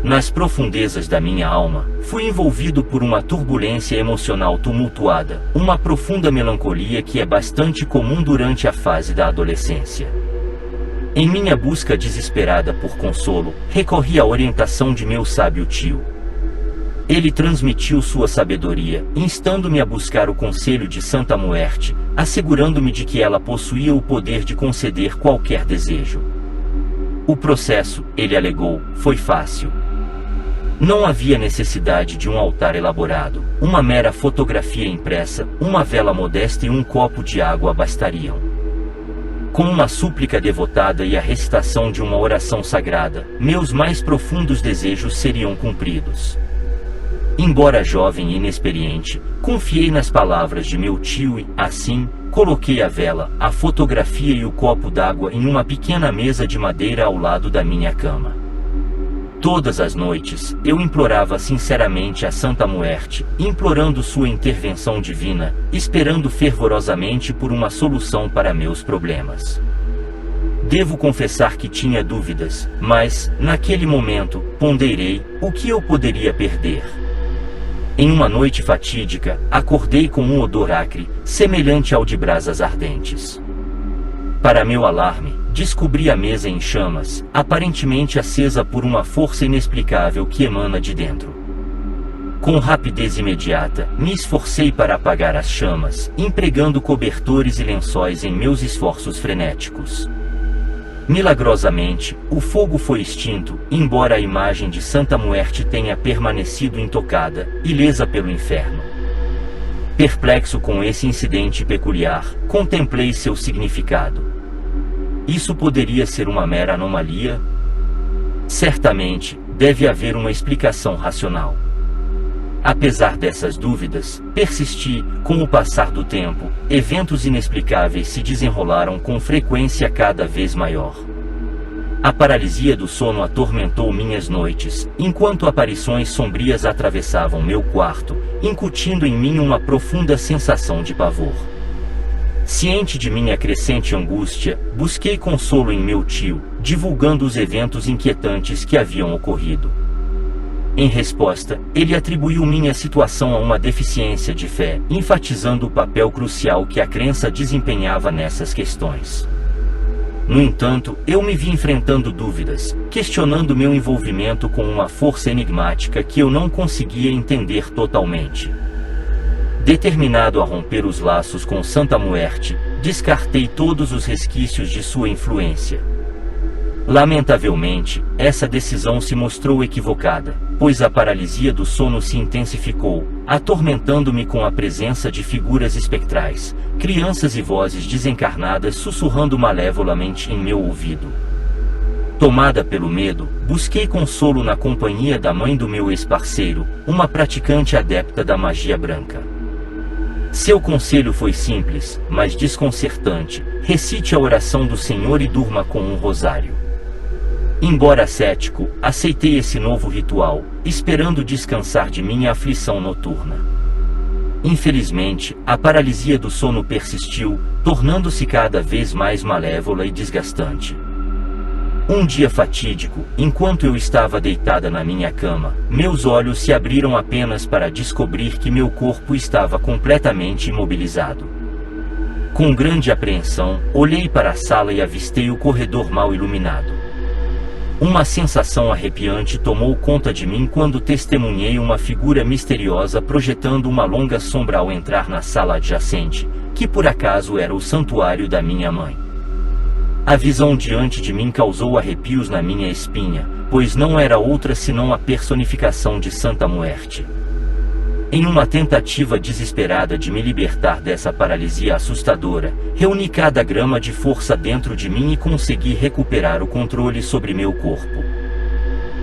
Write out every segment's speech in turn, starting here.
Nas profundezas da minha alma, fui envolvido por uma turbulência emocional tumultuada, uma profunda melancolia que é bastante comum durante a fase da adolescência. Em minha busca desesperada por consolo, recorri à orientação de meu sábio tio. Ele transmitiu sua sabedoria, instando-me a buscar o conselho de Santa Muerte, assegurando-me de que ela possuía o poder de conceder qualquer desejo. O processo, ele alegou, foi fácil. Não havia necessidade de um altar elaborado, uma mera fotografia impressa, uma vela modesta e um copo de água bastariam. Com uma súplica devotada e a recitação de uma oração sagrada, meus mais profundos desejos seriam cumpridos. Embora jovem e inexperiente, confiei nas palavras de meu tio e, assim, coloquei a vela, a fotografia e o copo d'água em uma pequena mesa de madeira ao lado da minha cama. Todas as noites, eu implorava sinceramente a Santa Muerte, implorando sua intervenção divina, esperando fervorosamente por uma solução para meus problemas. Devo confessar que tinha dúvidas, mas, naquele momento, ponderei o que eu poderia perder. Em uma noite fatídica, acordei com um odor acre, semelhante ao de brasas ardentes. Para meu alarme, descobri a mesa em chamas, aparentemente acesa por uma força inexplicável que emana de dentro. Com rapidez imediata, me esforcei para apagar as chamas, empregando cobertores e lençóis em meus esforços frenéticos. Milagrosamente, o fogo foi extinto, embora a imagem de Santa Muerte tenha permanecido intocada, ilesa pelo inferno. Perplexo com esse incidente peculiar, contemplei seu significado. Isso poderia ser uma mera anomalia? Certamente, deve haver uma explicação racional. Apesar dessas dúvidas, persisti. Com o passar do tempo, eventos inexplicáveis se desenrolaram com frequência cada vez maior. A paralisia do sono atormentou minhas noites, enquanto aparições sombrias atravessavam meu quarto, incutindo em mim uma profunda sensação de pavor. Ciente de minha crescente angústia, busquei consolo em meu tio, divulgando os eventos inquietantes que haviam ocorrido. Em resposta, ele atribuiu minha situação a uma deficiência de fé, enfatizando o papel crucial que a crença desempenhava nessas questões. No entanto, eu me vi enfrentando dúvidas, questionando meu envolvimento com uma força enigmática que eu não conseguia entender totalmente. Determinado a romper os laços com Santa Muerte, descartei todos os resquícios de sua influência. Lamentavelmente, essa decisão se mostrou equivocada, pois a paralisia do sono se intensificou, atormentando-me com a presença de figuras espectrais, crianças e vozes desencarnadas sussurrando malevolamente em meu ouvido. Tomada pelo medo, busquei consolo na companhia da mãe do meu ex-parceiro, uma praticante adepta da magia branca. Seu conselho foi simples, mas desconcertante: recite a oração do Senhor e durma com um rosário. Embora cético, aceitei esse novo ritual, esperando descansar de minha aflição noturna. Infelizmente, a paralisia do sono persistiu, tornando-se cada vez mais malévola e desgastante. Um dia fatídico, enquanto eu estava deitada na minha cama, meus olhos se abriram apenas para descobrir que meu corpo estava completamente imobilizado. Com grande apreensão, olhei para a sala e avistei o corredor mal iluminado. Uma sensação arrepiante tomou conta de mim quando testemunhei uma figura misteriosa projetando uma longa sombra ao entrar na sala adjacente, que por acaso era o santuário da minha mãe. A visão diante de mim causou arrepios na minha espinha, pois não era outra senão a personificação de Santa Muerte. Em uma tentativa desesperada de me libertar dessa paralisia assustadora, reuni cada grama de força dentro de mim e consegui recuperar o controle sobre meu corpo.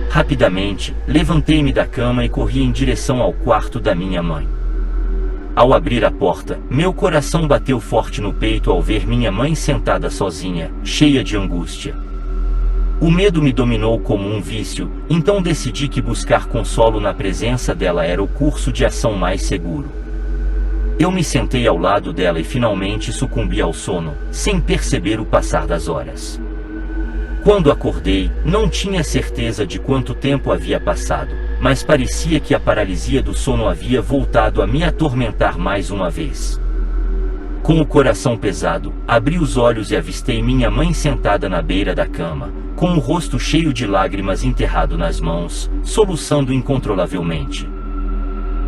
Rapidamente, levantei-me da cama e corri em direção ao quarto da minha mãe. Ao abrir a porta, meu coração bateu forte no peito ao ver minha mãe sentada sozinha, cheia de angústia. O medo me dominou como um vício, então decidi que buscar consolo na presença dela era o curso de ação mais seguro. Eu me sentei ao lado dela e finalmente sucumbi ao sono, sem perceber o passar das horas. Quando acordei, não tinha certeza de quanto tempo havia passado, mas parecia que a paralisia do sono havia voltado a me atormentar mais uma vez. Com o coração pesado, abri os olhos e avistei minha mãe sentada na beira da cama, com o rosto cheio de lágrimas enterrado nas mãos, soluçando incontrolavelmente.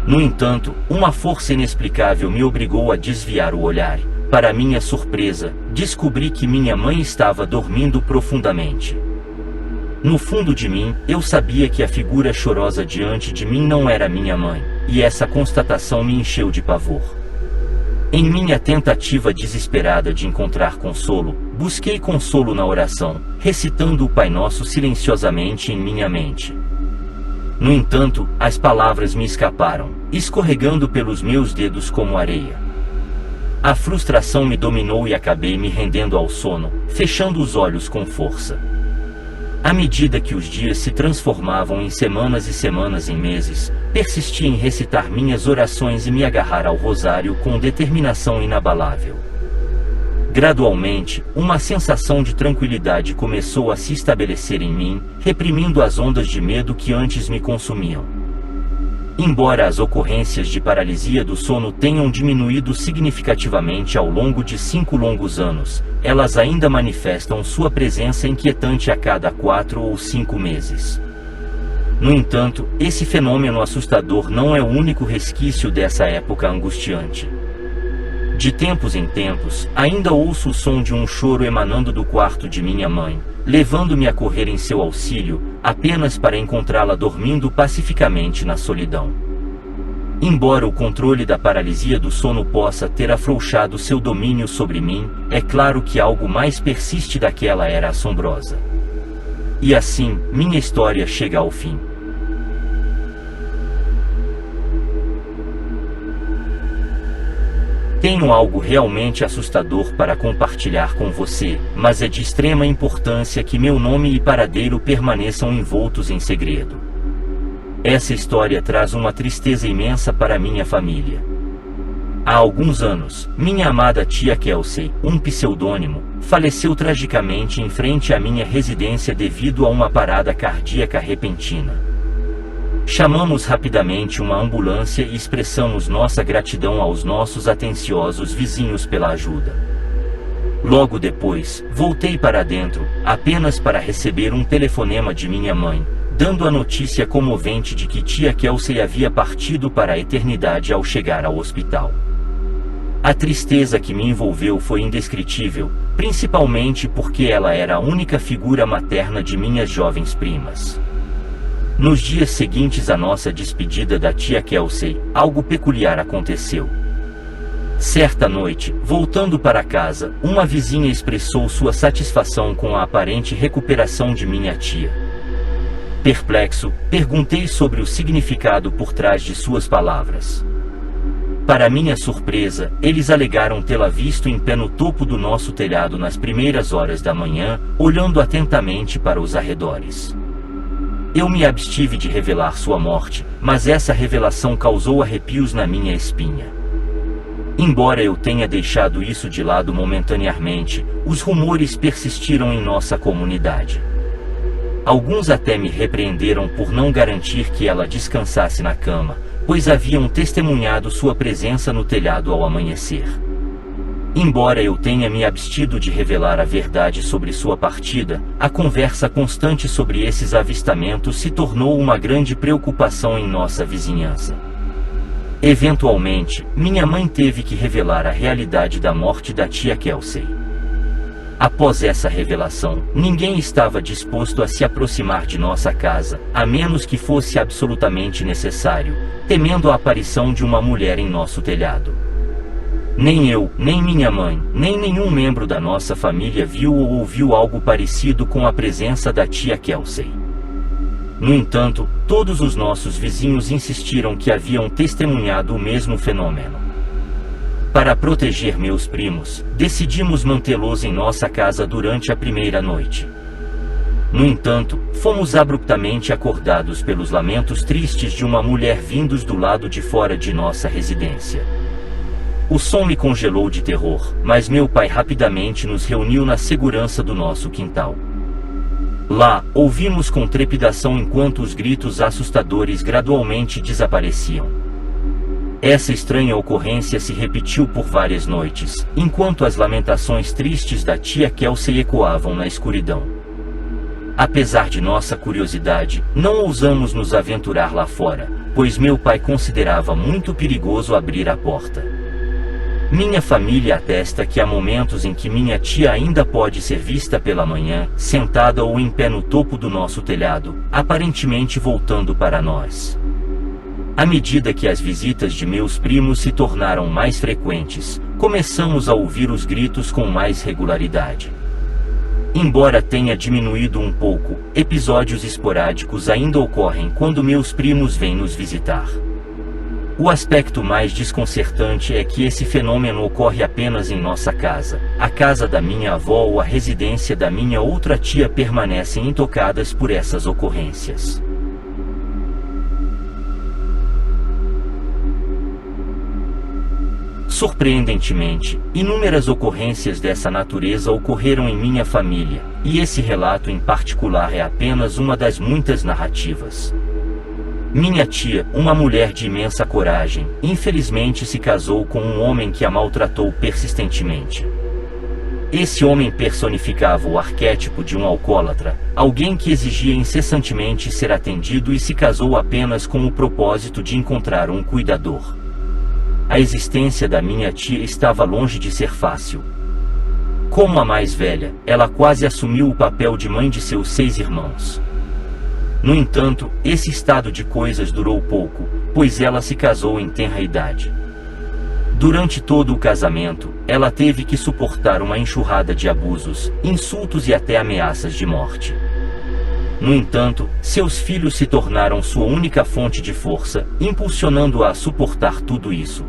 No entanto, uma força inexplicável me obrigou a desviar o olhar. Para minha surpresa, descobri que minha mãe estava dormindo profundamente. No fundo de mim, eu sabia que a figura chorosa diante de mim não era minha mãe, e essa constatação me encheu de pavor. Em minha tentativa desesperada de encontrar consolo, busquei consolo na oração, recitando o Pai Nosso silenciosamente em minha mente. No entanto, as palavras me escaparam, escorregando pelos meus dedos como areia. A frustração me dominou e acabei me rendendo ao sono, fechando os olhos com força. À medida que os dias se transformavam em semanas e semanas em meses, persisti em recitar minhas orações e me agarrar ao rosário com determinação inabalável. Gradualmente, uma sensação de tranquilidade começou a se estabelecer em mim, reprimindo as ondas de medo que antes me consumiam. Embora as ocorrências de paralisia do sono tenham diminuído significativamente ao longo de 5 longos anos, elas ainda manifestam sua presença inquietante a cada 4 ou 5 meses. No entanto, esse fenômeno assustador não é o único resquício dessa época angustiante. De tempos em tempos, ainda ouço o som de um choro emanando do quarto de minha mãe, levando-me a correr em seu auxílio, apenas para encontrá-la dormindo pacificamente na solidão. Embora o controle da paralisia do sono possa ter afrouxado seu domínio sobre mim, é claro que algo mais persiste daquela era assombrosa. E assim, minha história chega ao fim. Tenho algo realmente assustador para compartilhar com você, mas é de extrema importância que meu nome e paradeiro permaneçam envoltos em segredo. Essa história traz uma tristeza imensa para minha família. Há alguns anos, minha amada tia Kelsey, um pseudônimo, faleceu tragicamente em frente à minha residência devido a uma parada cardíaca repentina. Chamamos rapidamente uma ambulância e expressamos nossa gratidão aos nossos atenciosos vizinhos pela ajuda. Logo depois, voltei para dentro, apenas para receber um telefonema de minha mãe, dando a notícia comovente de que tia Kelsey havia partido para a eternidade ao chegar ao hospital. A tristeza que me envolveu foi indescritível, principalmente porque ela era a única figura materna de minhas jovens primas. Nos dias seguintes à nossa despedida da tia Kelsey, algo peculiar aconteceu. Certa noite, voltando para casa, uma vizinha expressou sua satisfação com a aparente recuperação de minha tia. Perplexo, perguntei sobre o significado por trás de suas palavras. Para minha surpresa, eles alegaram tê-la visto em pé no topo do nosso telhado nas primeiras horas da manhã, olhando atentamente para os arredores. Eu me abstive de revelar sua morte, mas essa revelação causou arrepios na minha espinha. Embora eu tenha deixado isso de lado momentaneamente, os rumores persistiram em nossa comunidade. Alguns até me repreenderam por não garantir que ela descansasse na cama, pois haviam testemunhado sua presença no telhado ao amanhecer. Embora eu tenha me abstido de revelar a verdade sobre sua partida, a conversa constante sobre esses avistamentos se tornou uma grande preocupação em nossa vizinhança. Eventualmente, minha mãe teve que revelar a realidade da morte da tia Kelsey. Após essa revelação, ninguém estava disposto a se aproximar de nossa casa, a menos que fosse absolutamente necessário, temendo a aparição de uma mulher em nosso telhado. Nem eu, nem minha mãe, nem nenhum membro da nossa família viu ou ouviu algo parecido com a presença da tia Kelsey. No entanto, todos os nossos vizinhos insistiram que haviam testemunhado o mesmo fenômeno. Para proteger meus primos, decidimos mantê-los em nossa casa durante a primeira noite. No entanto, fomos abruptamente acordados pelos lamentos tristes de uma mulher vindos do lado de fora de nossa residência. O som me congelou de terror, mas meu pai rapidamente nos reuniu na segurança do nosso quintal. Lá, ouvimos com trepidação enquanto os gritos assustadores gradualmente desapareciam. Essa estranha ocorrência se repetiu por várias noites, enquanto as lamentações tristes da tia Kelsey ecoavam na escuridão. Apesar de nossa curiosidade, não ousamos nos aventurar lá fora, pois meu pai considerava muito perigoso abrir a porta. Minha família atesta que há momentos em que minha tia ainda pode ser vista pela manhã, sentada ou em pé no topo do nosso telhado, aparentemente voltando para nós. À medida que as visitas de meus primos se tornaram mais frequentes, começamos a ouvir os gritos com mais regularidade. Embora tenha diminuído um pouco, episódios esporádicos ainda ocorrem quando meus primos vêm nos visitar. O aspecto mais desconcertante é que esse fenômeno ocorre apenas em nossa casa. A casa da minha avó ou a residência da minha outra tia permanecem intocadas por essas ocorrências. Surpreendentemente, inúmeras ocorrências dessa natureza ocorreram em minha família, e esse relato em particular é apenas uma das muitas narrativas. Minha tia, uma mulher de imensa coragem, infelizmente se casou com um homem que a maltratou persistentemente. Esse homem personificava o arquétipo de um alcoólatra, alguém que exigia incessantemente ser atendido e se casou apenas com o propósito de encontrar um cuidador. A existência da minha tia estava longe de ser fácil. Como a mais velha, ela quase assumiu o papel de mãe de seus 6 irmãos. No entanto, esse estado de coisas durou pouco, pois ela se casou em tenra idade. Durante todo o casamento, ela teve que suportar uma enxurrada de abusos, insultos e até ameaças de morte. No entanto, seus filhos se tornaram sua única fonte de força, impulsionando-a a suportar tudo isso.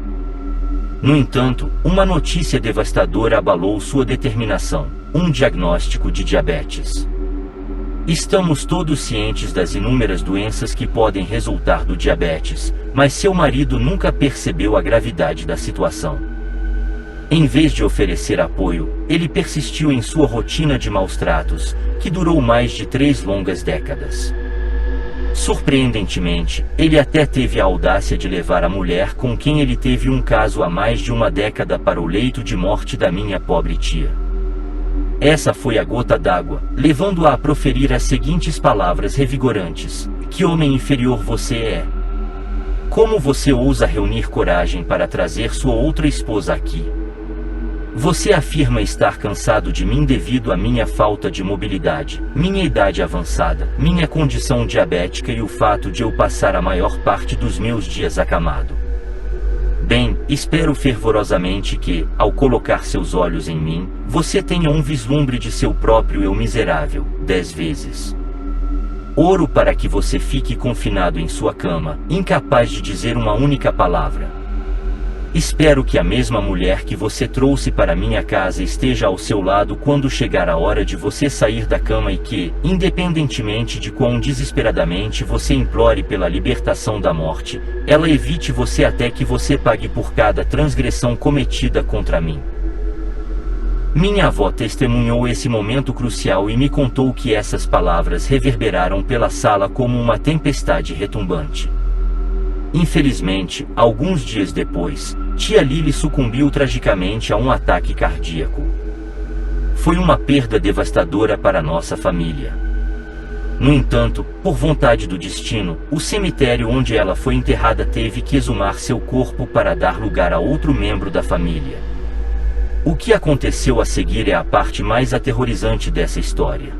No entanto, uma notícia devastadora abalou sua determinação: um diagnóstico de diabetes. Estamos todos cientes das inúmeras doenças que podem resultar do diabetes, mas seu marido nunca percebeu a gravidade da situação. Em vez de oferecer apoio, ele persistiu em sua rotina de maus-tratos, que durou mais de 3 longas décadas. Surpreendentemente, ele até teve a audácia de levar a mulher com quem ele teve um caso há mais de uma década para o leito de morte da minha pobre tia. Essa foi a gota d'água, levando-a a proferir as seguintes palavras revigorantes: que homem inferior você é! Como você ousa reunir coragem para trazer sua outra esposa aqui? Você afirma estar cansado de mim devido à minha falta de mobilidade, minha idade avançada, minha condição diabética e o fato de eu passar a maior parte dos meus dias acamado. Bem, espero fervorosamente que, ao colocar seus olhos em mim, você tenha um vislumbre de seu próprio eu miserável, 10 vezes. Oro para que você fique confinado em sua cama, incapaz de dizer uma única palavra. Espero que a mesma mulher que você trouxe para minha casa esteja ao seu lado quando chegar a hora de você sair da cama e que, independentemente de quão desesperadamente você implore pela libertação da morte, ela evite você até que você pague por cada transgressão cometida contra mim. Minha avó testemunhou esse momento crucial e me contou que essas palavras reverberaram pela sala como uma tempestade retumbante. Infelizmente, alguns dias depois, tia Lily sucumbiu tragicamente a um ataque cardíaco. Foi uma perda devastadora para nossa família. No entanto, por vontade do destino, o cemitério onde ela foi enterrada teve que exumar seu corpo para dar lugar a outro membro da família. O que aconteceu a seguir é a parte mais aterrorizante dessa história.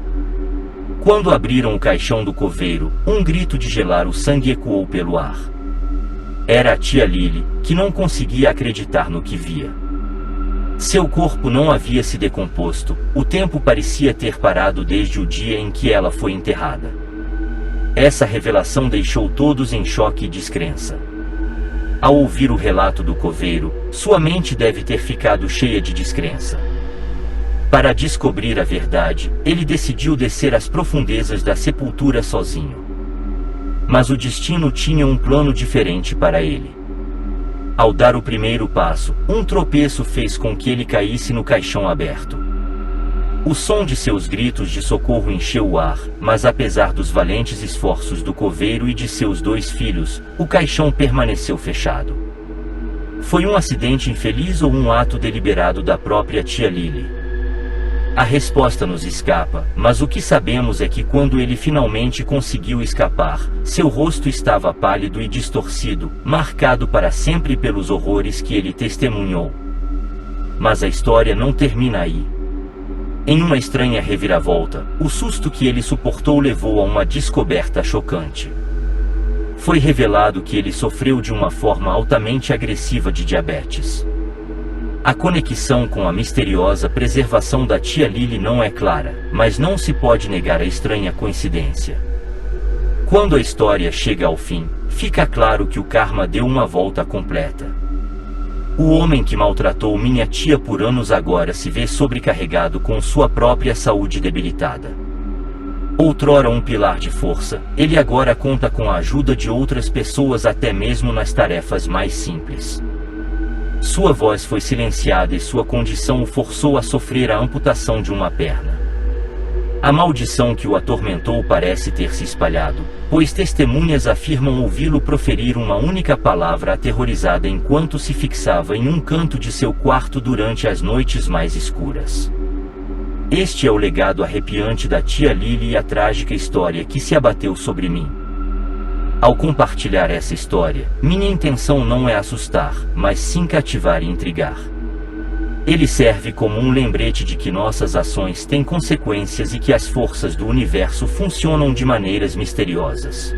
Quando abriram o caixão do coveiro, um grito de gelar o sangue ecoou pelo ar. Era a tia Lily, que não conseguia acreditar no que via. Seu corpo não havia se decomposto, o tempo parecia ter parado desde o dia em que ela foi enterrada. Essa revelação deixou todos em choque e descrença. Ao ouvir o relato do coveiro, sua mente deve ter ficado cheia de descrença. Para descobrir a verdade, ele decidiu descer às profundezas da sepultura sozinho. Mas o destino tinha um plano diferente para ele. Ao dar o primeiro passo, um tropeço fez com que ele caísse no caixão aberto. O som de seus gritos de socorro encheu o ar, mas apesar dos valentes esforços do coveiro e de seus 2 filhos, o caixão permaneceu fechado. Foi um acidente infeliz ou um ato deliberado da própria tia Lily? A resposta nos escapa, mas o que sabemos é que quando ele finalmente conseguiu escapar, seu rosto estava pálido e distorcido, marcado para sempre pelos horrores que ele testemunhou. Mas a história não termina aí. Em uma estranha reviravolta, o susto que ele suportou levou a uma descoberta chocante. Foi revelado que ele sofreu de uma forma altamente agressiva de diabetes. A conexão com a misteriosa preservação da tia Lily não é clara, mas não se pode negar a estranha coincidência. Quando a história chega ao fim, fica claro que o karma deu uma volta completa. O homem que maltratou minha tia por anos agora se vê sobrecarregado com sua própria saúde debilitada. Outrora um pilar de força, ele agora conta com a ajuda de outras pessoas até mesmo nas tarefas mais simples. Sua voz foi silenciada e sua condição o forçou a sofrer a amputação de uma perna. A maldição que o atormentou parece ter se espalhado, pois testemunhas afirmam ouvi-lo proferir uma única palavra aterrorizada enquanto se fixava em um canto de seu quarto durante as noites mais escuras. Este é o legado arrepiante da tia Lily e a trágica história que se abateu sobre mim. Ao compartilhar essa história, minha intenção não é assustar, mas sim cativar e intrigar. Ele serve como um lembrete de que nossas ações têm consequências e que as forças do universo funcionam de maneiras misteriosas.